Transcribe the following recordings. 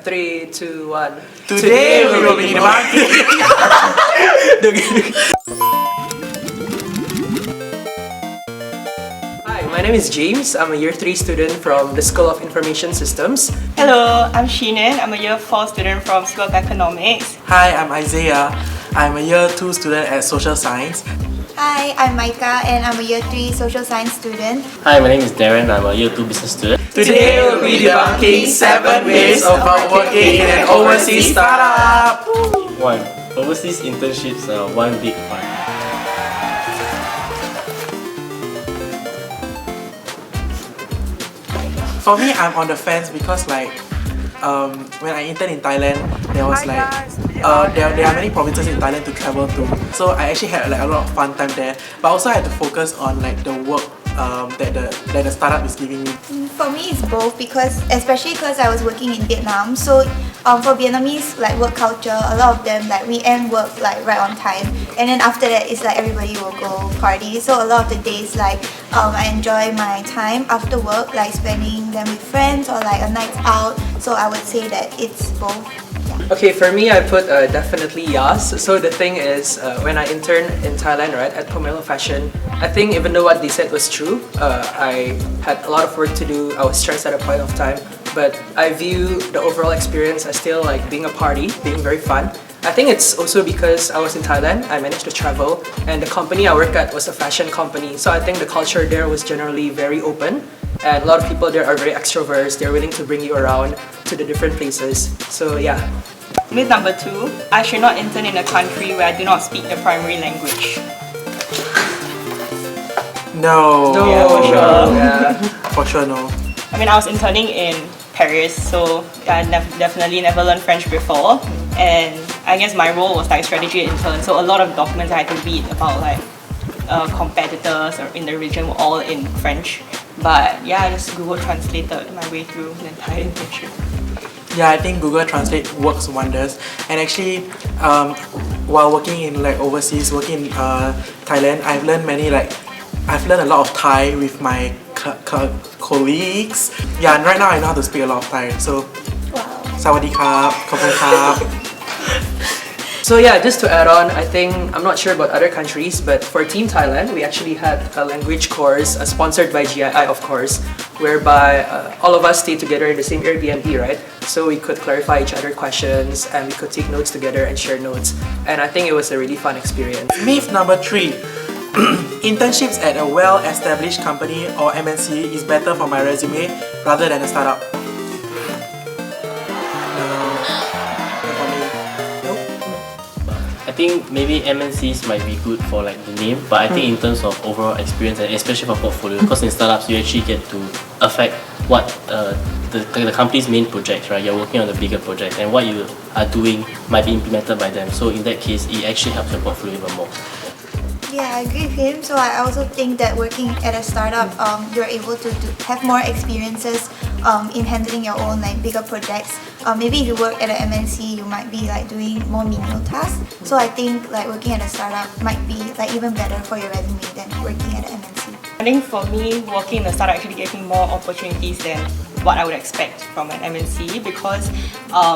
3, 2, 1. Today we will be debunking. Hi, my name is James. I'm a Year 3 student from the School of Information Systems. Hello, I'm Sheenan. I'm a Year 4 student from School of Economics. Hi, I'm Isaiah. I'm a Year 2 student at Social Science. Hi, I'm Micah and I'm a Year 3 Social Science student. Hi, my name is Darren. I'm a Year 2 business student. Today we'll be debunking 7 ways about working in an overseas startup. 1. Overseas internships are one big fun. For me, I'm on the fence because when I interned in Thailand, there was there are many provinces in Thailand to travel to. So I actually had a lot of fun time there. But also I had to focus on the work that the startup is giving me. For me, it's both especially because I was working in Vietnam. So for Vietnamese work culture, a lot of them we end work right on time, and then after that it's everybody will go party. So a lot of the days I enjoy my time after work, spending them with friends or a night out. So I would say that it's both. Yeah. Okay, for me, I put definitely yes. So the thing is, when I interned in Thailand, right, at Pomelo Fashion, I think even though what they said was true, I had a lot of work to do. I was stressed at a point of time, but I view the overall experience as still being a party, being very fun. I think it's also because I was in Thailand, I managed to travel, and the company I work at was a fashion company. So I think the culture there was generally very open, and a lot of people there are very extroverts. They're willing to bring you around to the different places. So yeah. Myth number 2, I should not intern in a country where I do not speak the primary language. No. Yeah, for sure. Yeah. For sure, no. I mean, I was interning in Paris, so I definitely never learned French before. And I guess my role was strategy intern, so a lot of documents I had to read about competitors in the region were all in French. But yeah, I just Google translated my way through the entire internship. Yeah, I think Google Translate works wonders. And actually, while working in overseas, working in Thailand, I've learned I've learned a lot of Thai with my colleagues. Yeah, and right now I know how to speak a lot of Thai. So, Wow. Sawadee krap, Khop krap. So yeah, just to add on, I think, I'm not sure about other countries, but for Team Thailand, we actually had a language course sponsored by GII, of course, whereby all of us stayed together in the same Airbnb, right? So we could clarify each other questions and we could take notes together and share notes. And I think it was a really fun experience. Myth number 3. Internships at a well-established company or MNC is better for my resume rather than a startup. I think maybe MNCs might be good for the name, but I think in terms of overall experience and especially for portfolio, because in startups you actually get to affect what the company's main projects, right? You're working on the bigger projects, and what you are doing might be implemented by them. So in that case, it actually helps your portfolio even more. Yeah, I agree with him. So I also think that working at a startup, you're able to have more experiences in handling your own bigger projects. Maybe if you work at an MNC, you might be doing more menial tasks. So I think working at a startup might be even better for your resume than working at an MNC. I think for me, working in a startup actually gave me more opportunities than what I would expect from an MNC, because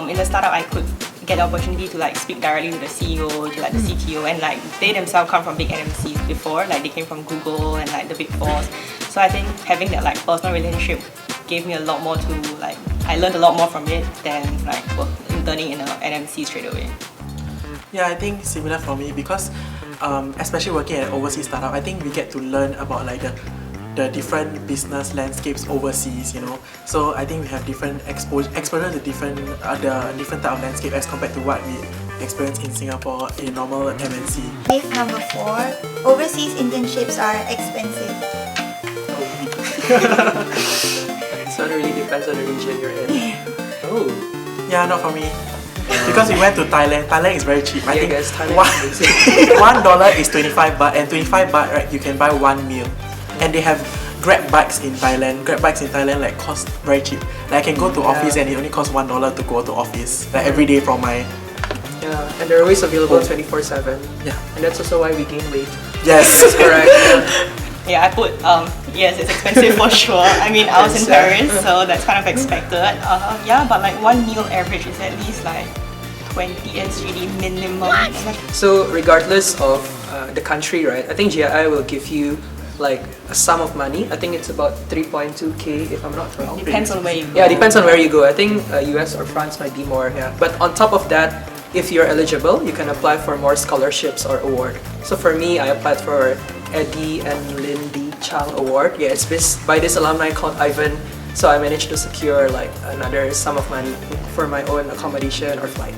in the startup I could get the opportunity to speak directly with the CEO, to the CTO, and they themselves come from big MNCs before, they came from Google and the big fours. So I think having that personal relationship gave me a lot more to I learned a lot more from it than interning in an MNC straight away. Yeah, I think similar for me because especially working at an overseas startup, I think we get to learn about the different business landscapes overseas, So I think we have different exposure to different type of landscape as compared to what we experience in Singapore in normal MNC. Myth number 4, overseas internships are expensive. So it really depends on the region you're in. Oh. Yeah, not for me. Because we went to Thailand. Thailand is very cheap. I think guys, Thailand is $1 is 25 baht, and 25 baht, right, you can buy one meal. And they have Grab bikes in Thailand. Grab bikes in Thailand cost very cheap. I can go to office and it only costs $1 to go to office. Every day from my. Yeah, and they're always available 24/7. Yeah. And that's also why we gain weight. Yes. That's correct. Yeah. Yeah, I put Yes, it's expensive for sure. I mean, I was in Paris, so that's kind of expected. Yeah, but like one meal average is at least like 20 SGD minimum. So regardless of the country, right? I think GII will give you like a sum of money. I think it's about 3.2k if I'm not wrong. Depends on where you go. Yeah, depends on where you go. I think US or France might be more. Yeah, but on top of that, if you're eligible, you can apply for more scholarships or award. So for me, I applied for Eddie and Lindy Chang Award. Yeah, it's by this alumni called Ivan. So I managed to secure like another sum of money for my own accommodation or flight.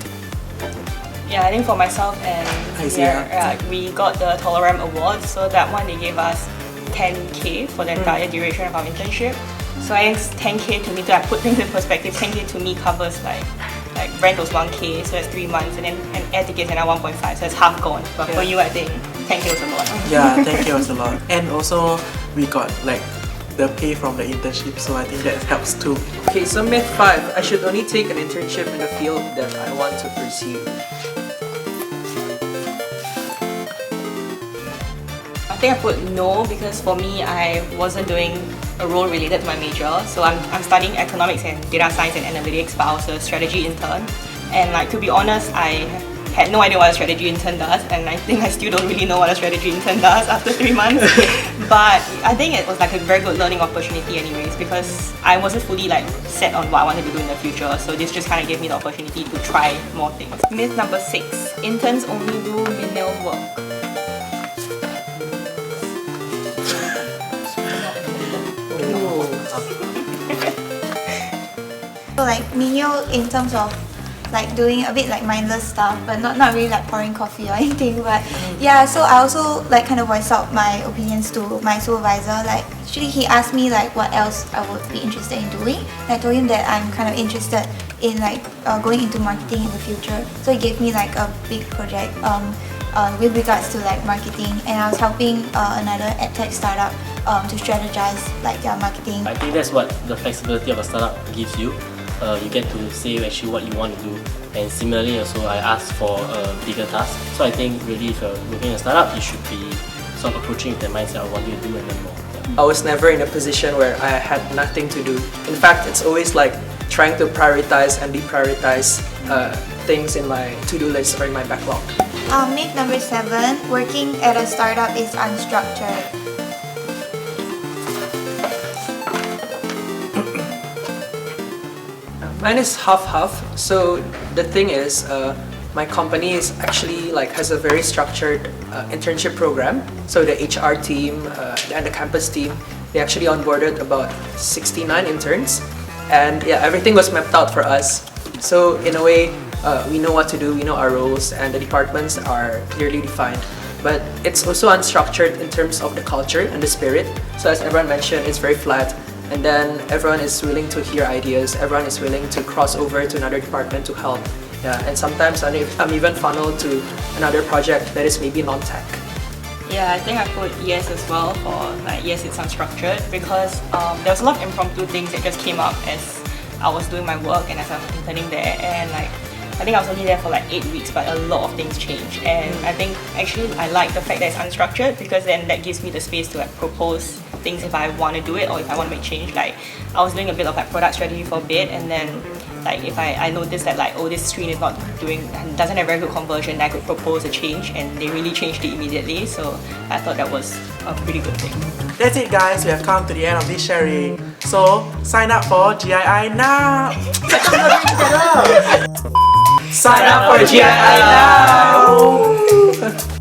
Yeah, I think for myself and we got the Toleram Award. So that one they gave us 10k for the entire duration of our internship. So I think 10k to me, to put things in perspective, 10k to me covers like rent was 1k, so that's 3 months, and then air tickets are now 1.5, so it's half gone. But for you, I think 10k was a lot. Yeah, 10k was a lot. And also we got like the pay from the internship, so I think that helps too. Okay, so myth 5, I should only take an internship in the field that I want to pursue. I think I put no because for me, I wasn't doing a role related to my major. So I'm studying economics and data science and analytics, but I was a strategy intern. And like, to be honest, I had no idea what a strategy intern does, and I think I still don't really know what a strategy intern does after 3 months. But I think it was like a very good learning opportunity anyways, because I wasn't fully like set on what I wanted to do in the future. So this just kind of gave me the opportunity to try more things. Myth number 6, interns only do menial work. So like menial in terms of like doing a bit like mindless stuff, but not really like pouring coffee or anything. But yeah, so I also like kind of voice out my opinions to my supervisor. Like actually he asked me like what else I would be interested in doing. I told him that I'm kind of interested in like going into marketing in the future. So he gave me like a big project with regards to like marketing, and I was helping another edtech startup to strategize like their marketing. I think that's what the flexibility of a startup gives you. You get to say actually what you want to do, and similarly also I asked for a bigger task. So I think really if you're working in a startup, you should be sort of approaching with the mindset of what you do and then more. Yeah. I was never in a position where I had nothing to do. In fact, it's always like trying to prioritize and deprioritize things in my to-do list or in my backlog. Myth number 7, working at a startup is unstructured. Mine is half-half. So the thing is, my company is actually like has a very structured internship program. So the HR team and the campus team, they actually onboarded about 69 interns, and yeah, everything was mapped out for us. So in a way, we know what to do, we know our roles, and the departments are clearly defined. But it's also unstructured in terms of the culture and the spirit. So as everyone mentioned, it's very flat. And then everyone is willing to hear ideas, everyone is willing to cross over to another department to help. Yeah, and sometimes I'm even funneled to another project that is maybe non-tech. Yeah, I think I put yes as well for like yes, it's unstructured, because there was a lot of impromptu things that just came up as I was doing my work and as I'm interning there, and like I think I was only there for like 8 weeks, but a lot of things changed. And I think actually I like the fact that it's unstructured, because then that gives me the space to like propose things if I want to do it or if I want to make change. Like I was doing a bit of like product strategy for a bit, and then like if I noticed that like, oh, this screen is not doesn't have very good conversion, I could propose a change, and they really changed it immediately. So I thought that was a pretty good thing. That's it guys, we have come to the end of this sharing. So sign up for GII now! Sign up for GII now!